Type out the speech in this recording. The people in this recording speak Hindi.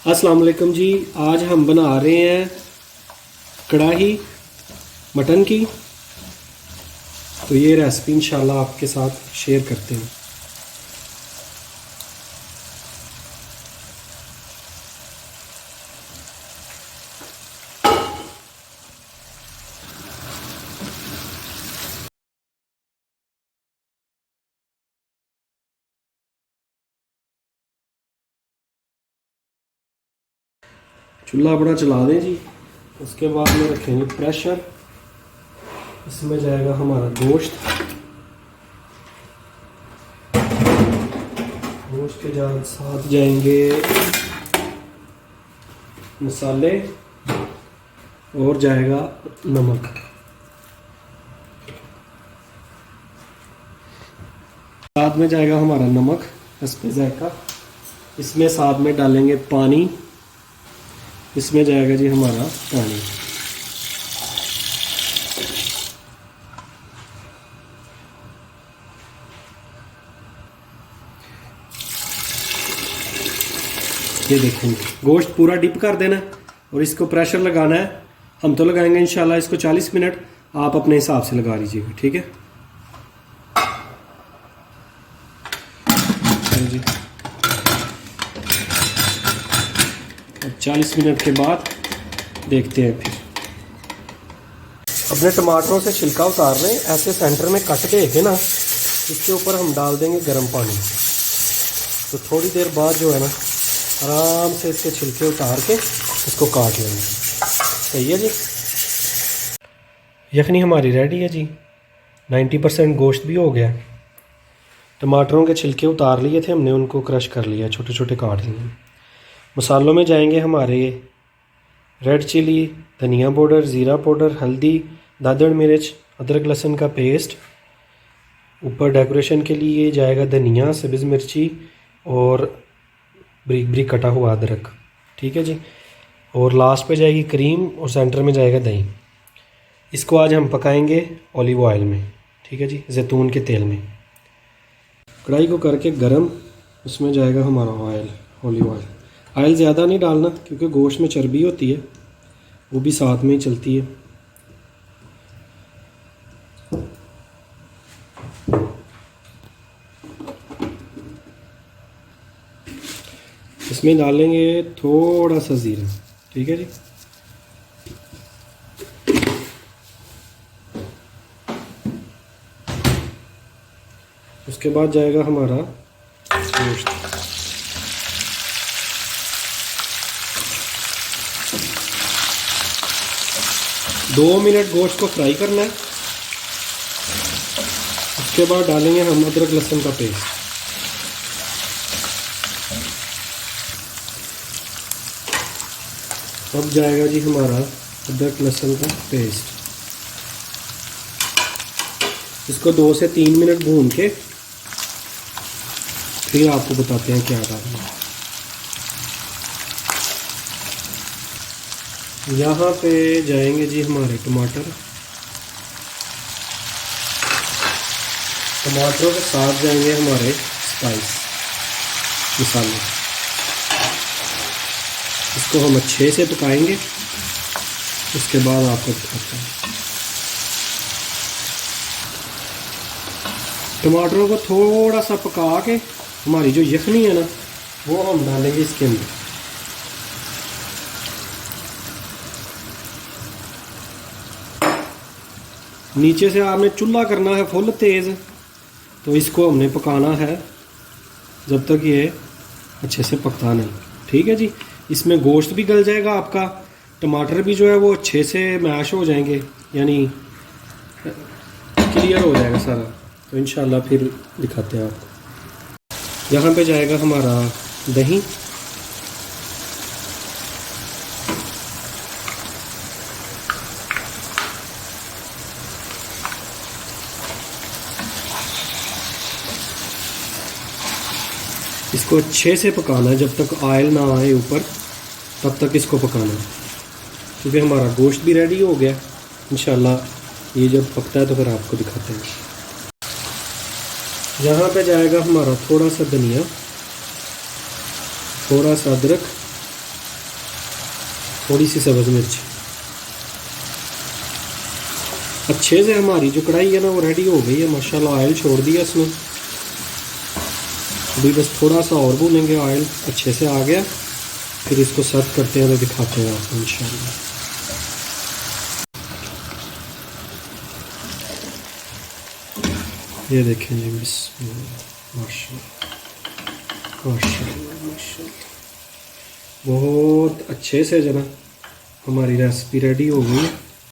अस्सलाम वालेकुम जी। आज हम बना रहे हैं कढ़ाई मटन की। तो ये रेसिपी इंशाल्लाह आपके साथ शेयर करते हैं। चूल्हा अपना चला दें जी। उसके बाद में रखेंगे प्रेशर। इसमें जाएगा हमारा गोश्त। गोश्त के साथ जाएंगे मसाले और जाएगा नमक। साथ में जाएगा हमारा नमक हस्बे ज़ायका। इसमें साथ में डालेंगे पानी। इसमें जाएगा जी हमारा पानी। ये देखेंगे गोश्त पूरा डिप कर देना है और इसको प्रेशर लगाना है। हम तो लगाएंगे इंशाल्लाह इसको 40 मिनट। आप अपने हिसाब से लगा लीजिएगा, ठीक है जी। 40 मिनट के बाद देखते हैं फिर। अपने टमाटरों से छिलका उतार रहे हैं, ऐसे सेंटर में कट देके ना इसके ऊपर हम डाल देंगे गर्म पानी। तो थोड़ी देर बाद जो है ना आराम से इसके छिलके उतार के इसको काट लेंगे। सही है जी। यखनी हमारी रेडी है जी। 90% गोश्त भी हो गया। टमाटरों के छिलके उतार लिए थे हमने, उनको क्रश कर लिया, छोटे छोटे काट लिए। मसालों में जाएंगे हमारे रेड चिली, धनिया पाउडर, ज़ीरा पाउडर, हल्दी, दादड़ मिर्च, अदरक लहसुन का पेस्ट। ऊपर डेकोरेशन के लिए जाएगा धनिया, सब्ज़ मिर्ची और ब्रिक ब्रिक कटा हुआ अदरक, ठीक है जी। और लास्ट पे जाएगी क्रीम और सेंटर में जाएगा दही। इसको आज हम पकाएंगे ऑलिव ऑयल में, ठीक है जी, जैतून के तेल में। कढ़ाई को करके गरम, उसमें जाएगा हमारा ऑयल, ऑलिव ऑयल। ऑयल ज़्यादा नहीं डालना क्योंकि गोश्त में चर्बी होती है, वो भी साथ में ही चलती है। इसमें डालेंगे थोड़ा सा ज़ीरा, ठीक है जी। उसके बाद जाएगा हमारा गोश्त। दो मिनट गोश्त को फ्राई करना है। उसके बाद डालेंगे हम अदरक लहसुन का पेस्ट। अब जाएगा जी हमारा अदरक लहसुन का पेस्ट। इसको 2 से 3 मिनट भून के फिर आपको बताते हैं क्या डालना है। यहाँ पे जाएंगे जी हमारे टमाटर। टमाटरों के साथ जाएंगे हमारे स्पाइस, मसाले। इसको हम अच्छे से पकाएंगे। उसके बाद आपको दिखाते हैं। टमाटरों को थोड़ा सा पका के हमारी जो यखनी है ना वो हम डालेंगे इसके अंदर। नीचे से आपने चूल्हा करना है फुल तेज़। तो इसको हमने पकाना है जब तक ये अच्छे से पकता नहीं, ठीक है जी। इसमें गोश्त भी गल जाएगा आपका, टमाटर भी जो है वो अच्छे से मैश हो जाएंगे, यानी क्लियर हो जाएगा सारा। तो इंशाल्लाह फिर दिखाते हैं आपको। यहाँ पे जाएगा हमारा दही। इसको अच्छे से पकाना है जब तक ऑयल ना आए ऊपर, तब तक इसको पकाना है। क्योंकि हमारा गोश्त भी रेडी हो गया। इंशाल्लाह ये जब पकता है तो फिर आपको दिखाते हैं। यहाँ पे जाएगा हमारा थोड़ा सा धनिया, थोड़ा सा अदरक थोड़ी सी सब्ज़ मिर्च। अच्छे से हमारी जो कढ़ाई है ना वो रेडी हो गई है माशाल्लाह। ऑयल छोड़ दिया इसमें, अभी बस थोड़ा सा और भूनेंगे। ऑयल अच्छे से आ गया, फिर इसको सर्व करते हैं तो दिखाते हैं आपको इंशाल्लाह। ये देखें जी, बिस्मिल्लाह, माशाल्लाह माशाल्लाह माशाल्लाह। बहुत अच्छे से जना हमारी रेसिपी रेडी हो गई है।